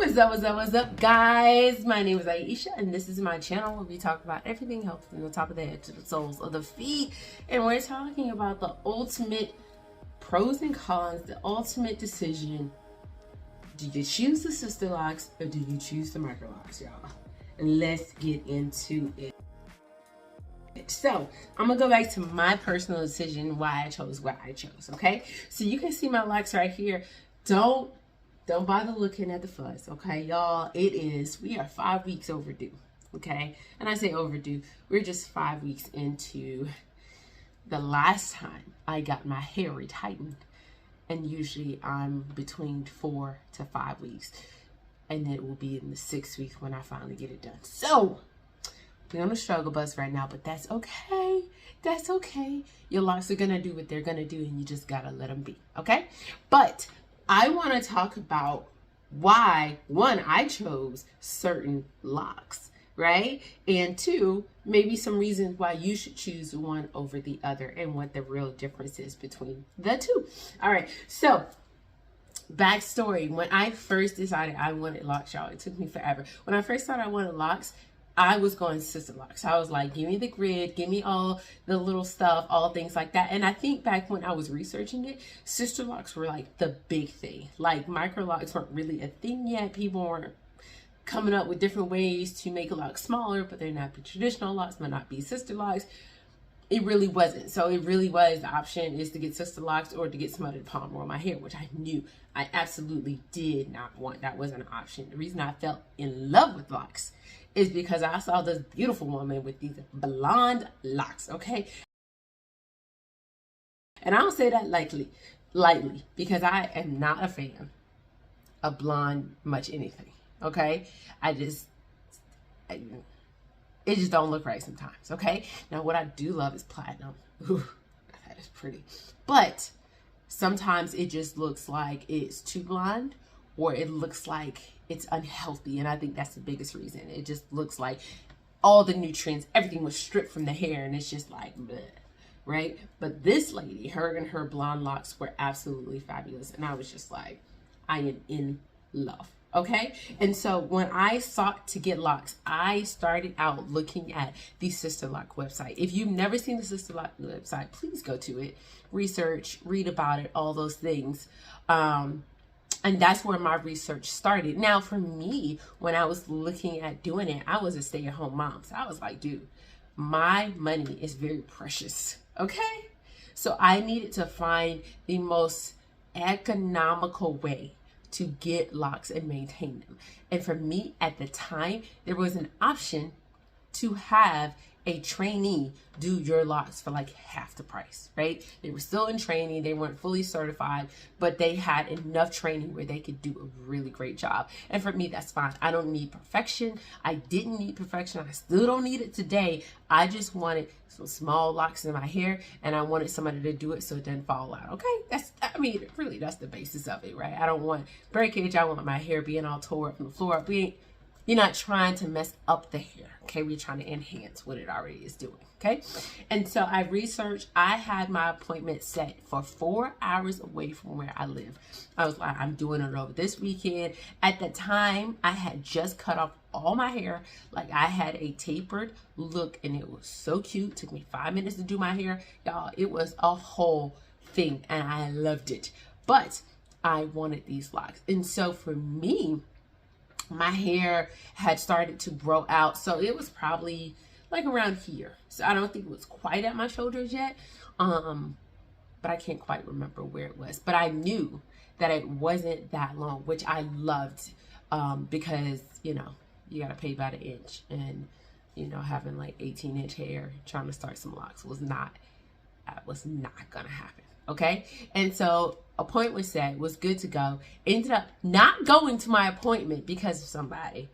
What's up, guys? My name is Aisha, and this is my channel where we talk about everything health from the top of the head to the soles of the feet. And we're talking about the ultimate pros and cons, the ultimate decision. Do you choose the Sisterlocks or do you choose the Microlocs, y'all? And let's get into it. So I'm gonna go back to my personal decision, why I chose what I chose. Okay, so you can see my locks right here. Don't bother looking at the fuzz, okay, y'all. We are 5 weeks overdue, okay? And I say overdue, we're just 5 weeks into the last time I got my hair retightened. And usually I'm between 4 to 5 weeks. And it will be in the 6th week when I finally get it done. So, we're on a struggle bus right now, but that's okay. That's okay. Your locks are gonna do what they're gonna do, and you just gotta let them be, okay? But I want to talk about why, one, I chose certain locks, right? And two, maybe some reasons why you should choose one over the other and what the real difference is between the two. All right, so backstory. When I first decided I wanted locks, y'all, it took me forever. When I first thought I wanted locks, I was going Sisterlocks. I was like, give me the grid, give me all the little stuff, all things like that. And I think back when I was researching it, Sisterlocks were like the big thing. Like Microlocs weren't really a thing yet. People weren't coming up with different ways to make a lock smaller, but they're not be traditional locks, might not be Sisterlocks. It really wasn't. So it really was, the option is to get Sisterlocks or to get somebody to palm roll my hair, which I knew I absolutely did not want. That wasn't an option. The reason I fell in love with locks is because I saw this beautiful woman with these blonde locks, okay? And I don't say that lightly, because I am not a fan of blonde much anything, okay? It just don't look right sometimes, okay? Now, what I do love is platinum. Ooh, that is pretty. But sometimes it just looks like it's too blonde, or it looks like it's unhealthy. And I think that's the biggest reason. It just looks like all the nutrients, everything was stripped from the hair, and it's just like, bleh, right? But this lady, her and her blonde locks were absolutely fabulous. And I was just like, I am in love. Okay, and so when I sought to get locks, I started out looking at the Sisterlock website. If you've never seen the Sisterlock website, please go to it, research, read about it, all those things. And that's where my research started. Now, for me, when I was looking at doing it, I was a stay-at-home mom. So I was like, dude, my money is very precious, okay? So I needed to find the most economical way to get locks and maintain them. And for me at the time, there was an option to have a trainee do your locks for like half the price, right? They were still in training, they weren't fully certified, but they had enough training where they could do a really great job. And for me, that's fine. I don't need perfection. I didn't need perfection. I still don't need it today. I just wanted some small locks in my hair, and I wanted somebody to do it so it doesn't fall out, okay? Really, that's the basis of it, right? I don't want breakage. I want my hair being all tore up from the floor up. You're not trying to mess up the hair, okay? We're trying to enhance what it already is doing, okay? And so I researched. I had my appointment set for 4 hours away from where I live. I was like, I'm doing it over this weekend. At the time, I had just cut off all my hair. Like, I had a tapered look, and it was so cute. It took me 5 minutes to do my hair. Y'all, it was a whole thing, and I loved it. But I wanted these locks. And so for me, my hair had started to grow out, so it was probably like around here. So I don't think it was quite at my shoulders yet, but I can't quite remember where it was. But I knew that it wasn't that long, which I loved, because you know, you gotta pay by the inch, and you know, having like 18-inch hair trying to start some locks was not gonna happen. Okay, and so appointment set, was good to go. Ended up not going to my appointment because of somebody,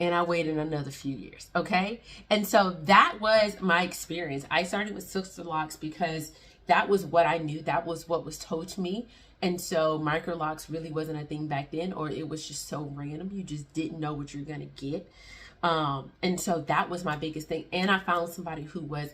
and I waited another few years. Okay, and so that was my experience. I started with Sisterlocks because that was what I knew, that was what was told to me. And so Microlocs really wasn't a thing back then, or it was just so random, you just didn't know what you're gonna get. And so that was my biggest thing. And I found somebody who was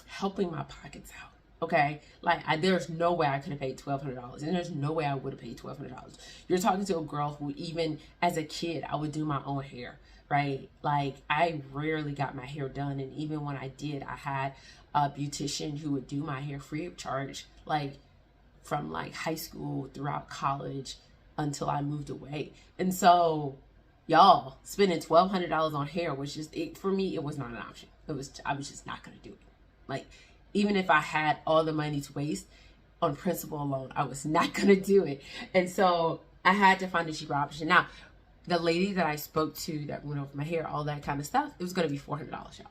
helping my pockets out. Okay, like there's no way I could have paid $1,200, and there's no way I would have paid $1,200. You're talking to a girl who, even as a kid, I would do my own hair, right? Like I rarely got my hair done, and even when I did, I had a beautician who would do my hair free of charge, like from like high school throughout college until I moved away. And so, y'all, spending $1,200 on hair was just it for me. It was not an option. I was just not gonna do it. Like, even if I had all the money to waste on principle alone, I was not going to do it. And so I had to find a cheaper option. Now, the lady that I spoke to that went over my hair, all that kind of stuff, it was going to be $400, y'all.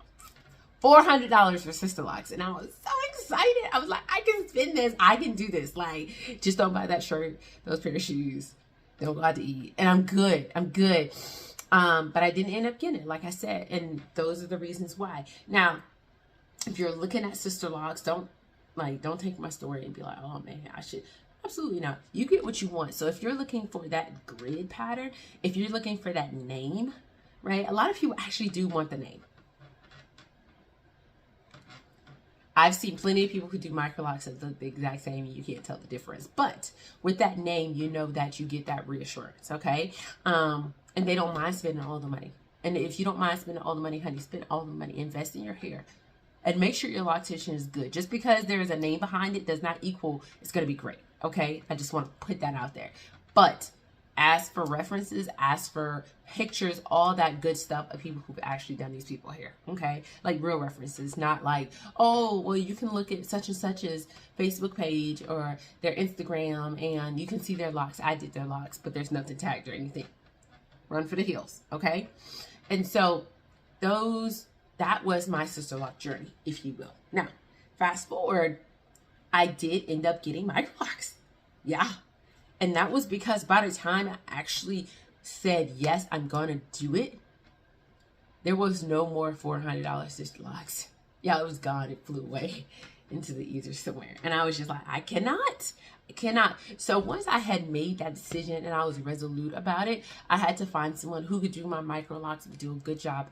$400 for Sisterlocks. And I was so excited. I was like, I can spend this. I can do this. Like, just don't buy that shirt, those pair of shoes. Don't go out to eat. And I'm good. I'm good. But I didn't end up getting it, like I said. And those are the reasons why. Now, if you're looking at Sisterlocks, don't take my story and be like, oh man, I should. Absolutely not. You get what you want. So if you're looking for that grid pattern, if you're looking for that name, right? A lot of people actually do want the name. I've seen plenty of people who do Microlocs that look the exact same and you can't tell the difference. But with that name, you know that you get that reassurance, okay? And they don't mind spending all the money. And if you don't mind spending all the money, honey, spend all the money. Invest in your hair. And make sure your loctician is good. Just because there's a name behind it does not equal it's going to be great. Okay? I just want to put that out there. But ask for references, ask for pictures, all that good stuff of people who've actually done these people hair. Okay? Like real references, not like, oh, well, you can look at such and such's Facebook page or their Instagram and you can see their locks. I did their locks, but there's nothing tagged or anything. Run for the hills. Okay? And so that was my Sisterlock journey, if you will. Now, fast forward, I did end up getting Microlocs. Yeah. And that was because by the time I actually said, yes, I'm going to do it, there was no more $400 Sisterlocks. Yeah, it was gone. It flew away into the ether somewhere. And I was just like, I cannot. So once I had made that decision and I was resolute about it, I had to find someone who could do my Microlocs and do a good job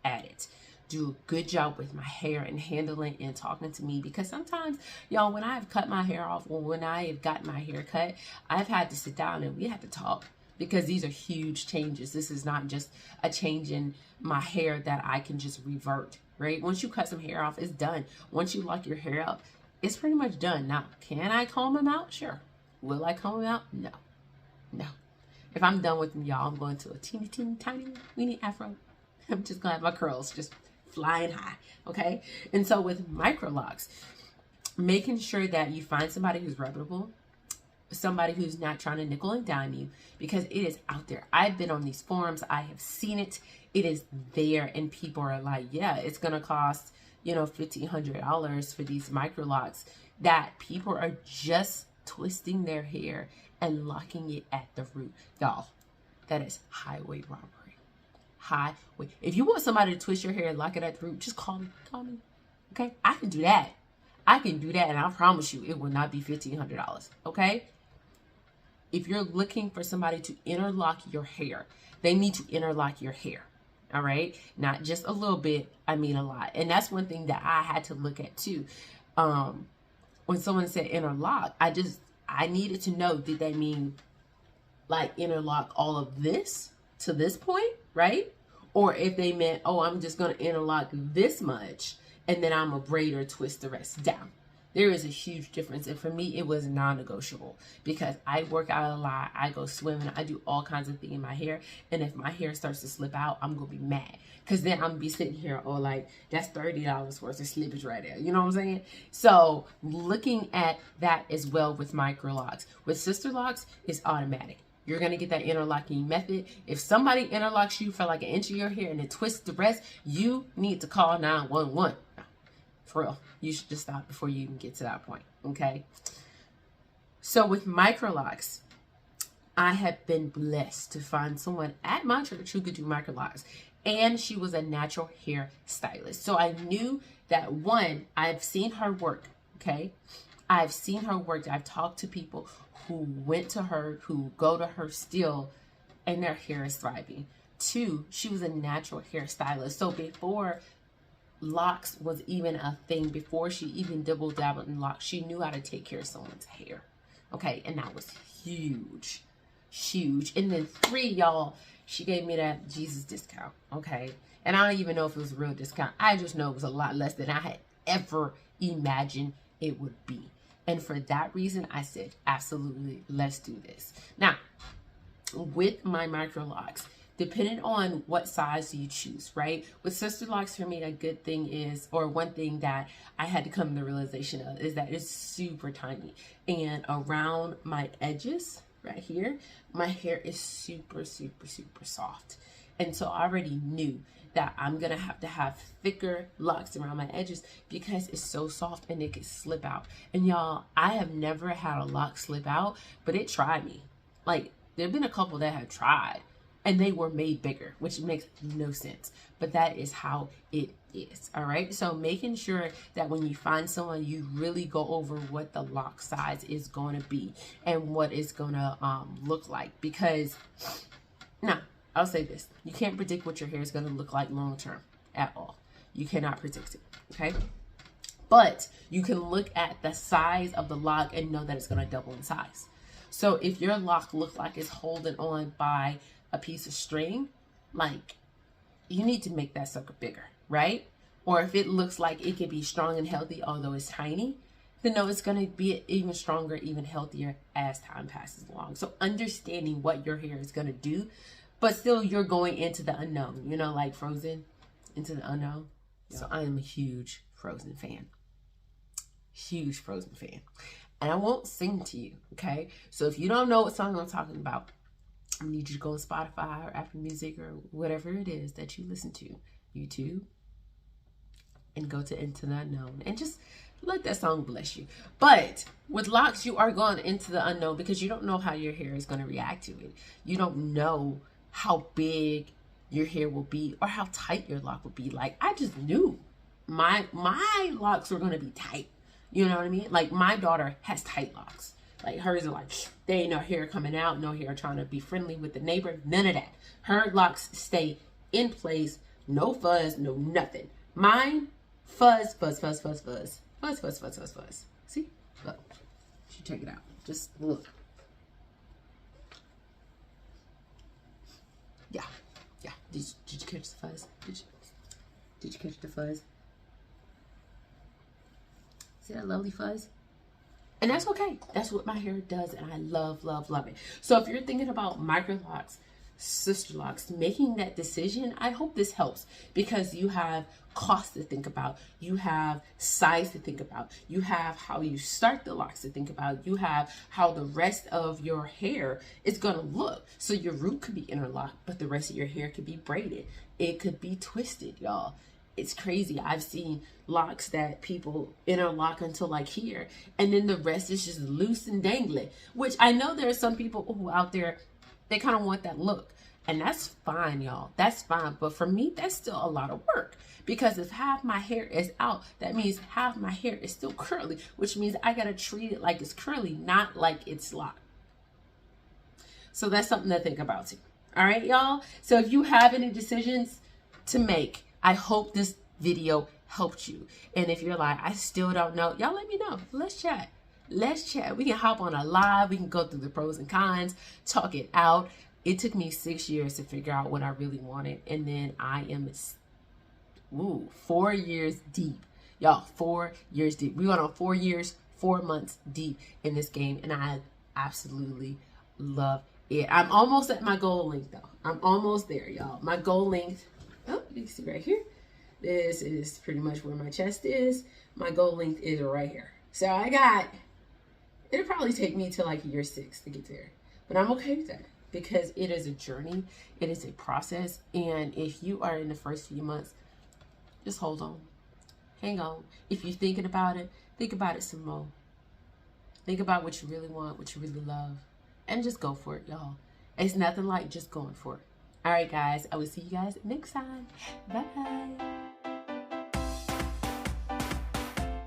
at it. Do a good job with my hair and handling and talking to me, because sometimes, y'all, when I have cut my hair off or when I have gotten my hair cut, I've had to sit down and we had to talk, because these are huge changes. This is not just a change in my hair that I can just revert, right? Once you cut some hair off, it's done. Once you lock your hair up, it's pretty much done. Now, can I comb them out? Sure. Will I comb them out? No. If I'm done with them, y'all, I'm going to a teeny, tiny, weeny afro. I'm just going to have my curls just flying high, okay? And so with Microlocs, making sure that you find somebody who's reputable, somebody who's not trying to nickel and dime you, because it is out there. I've been on these forums. I have seen it. It is there, and people are like, yeah, it's going to cost, $1,500 for these Microlocs, that people are just twisting their hair and locking it at the root. Y'all, that is highway robbery. Highway. If you want somebody to twist your hair and lock it at the root, just call me. Okay? I can do that. And I promise you, it will not be $1,500. Okay? If you're looking for somebody to interlock your hair, they need to interlock your hair. All right? Not just a little bit, I mean a lot. And that's one thing that I had to look at too. When someone said interlock, I needed to know, did they mean like interlock all of this to this point, right? Or if they meant, oh, I'm just going to interlock this much and then I'm a braid or twist the rest down. There is a huge difference. And for me, it was non-negotiable, because I work out a lot. I go swimming. I do all kinds of things in my hair. And if my hair starts to slip out, I'm going to be mad, because then I'm going to be sitting here, oh, like, that's $30 worth of slippage right there. You know what I'm saying? So looking at that as well with Microlocs. With Sisterlocks, it's automatic. You're going to get that interlocking method. If somebody interlocks you for like an inch of your hair and then twists the rest, you need to call 911. For real. You should just stop before you even get to that point. Okay? So with Microlocs, I have been blessed to find someone at my church who could do Microlocs. And she was a natural hair stylist. So I knew that, one, I've seen her work. Okay? I've seen her work. I've talked to people who went to her, who go to her still, and their hair is thriving. Two, she was a natural hairstylist. So before locks was even a thing, before she even dabbled in locks, she knew how to take care of someone's hair. Okay, and that was huge. Huge. And then 3, y'all, she gave me that Jesus discount. Okay, and I don't even know if it was a real discount. I just know it was a lot less than I had ever imagined it would be. And for that reason, I said, absolutely, let's do this. Now, with my Microlocs, depending on what size you choose, right? With Sisterlocks, for me, a good thing is, or one thing that I had to come to the realization of, is that it's super tiny. And around my edges, right here, my hair is super, super, super soft. And so I already knew that I'm gonna have to have thicker locks around my edges because it's so soft and it could slip out. And y'all, I have never had a lock slip out, but it tried me. Like, there have been a couple that have tried and they were made bigger, which makes no sense. But that is how it is, all right? So making sure that when you find someone, you really go over what the lock size is gonna be and what it's gonna look like. Because, now, I'll say this, you can't predict what your hair is gonna look like long term at all. You cannot predict it, okay? But you can look at the size of the lock and know that it's gonna double in size. So if your lock looks like it's holding on by a piece of string, like, you need to make that sucker bigger, right? Or if it looks like it could be strong and healthy, although it's tiny, then no, it's gonna be even stronger, even healthier as time passes along. So understanding what your hair is gonna do, but still you're going into the unknown, you know, like Frozen, into the unknown. Yeah. So I am a huge Frozen fan. Huge Frozen fan. And I won't sing to you, okay? So if you don't know what song I'm talking about, I need you to go to Spotify or Apple Music or whatever it is that you listen to, YouTube, and go to Into the Unknown and just let that song bless you. But with locks, you are going into the unknown because you don't know how your hair is going to react to it. You don't know how big your hair will be or how tight your lock will be. Like, I just knew my locks were going to be tight. You know what I mean? Like, my daughter has tight locks. Like, hers are like, there ain't no hair coming out, no hair trying to be friendly with the neighbor, none of that. Her locks stay in place, no fuzz, no nothing. Mine, fuzz, fuzz, fuzz, fuzz, fuzz, fuzz, fuzz, fuzz, fuzz, fuzz. See? Look, you should check it out. Just look. Yeah, yeah. Did you catch the fuzz? Did you catch the fuzz? See that lovely fuzz? And that's okay. That's what my hair does, and I love, love, love it. So if you're thinking about Microlocs, Sisterlocks, making that decision, I hope this helps because you have cost to think about, you have size to think about, you have how you start the locks to think about, you have how the rest of your hair is going to look. So your root could be interlocked, but the rest of your hair could be braided. It could be twisted, y'all. It's crazy. I've seen locks that people interlock until like here, and then the rest is just loose and dangling, which I know there are some people who out there, they kind of want that look, and that's fine, y'all. That's fine. But for me, that's still a lot of work because if half my hair is out, that means half my hair is still curly, which means I got to treat it like it's curly, not like it's locked. So that's something to think about too. All right, y'all. So if you have any decisions to make, I hope this video helped you. And if you're like, I still don't know, y'all let me know. Let's chat. Let's chat. We can hop on a live. We can go through the pros and cons, talk it out. It took me 6 years to figure out what I really wanted. And then I am 4 years deep. Y'all, 4 years deep. We went on 4 years, 4 months deep in this game. And I absolutely love it. I'm almost at my goal length though. I'm almost there, y'all. My goal length, oh, you can see right here. This is pretty much where my chest is. My goal length is right here. So it'll probably take me to like year 6 to get there. But I'm okay with that because it is a journey. It is a process. And if you are in the first few months, just hold on. Hang on. If you're thinking about it, think about it some more. Think about what you really want, what you really love. And just go for it, y'all. It's nothing like just going for it. All right, guys. I will see you guys next time. Bye.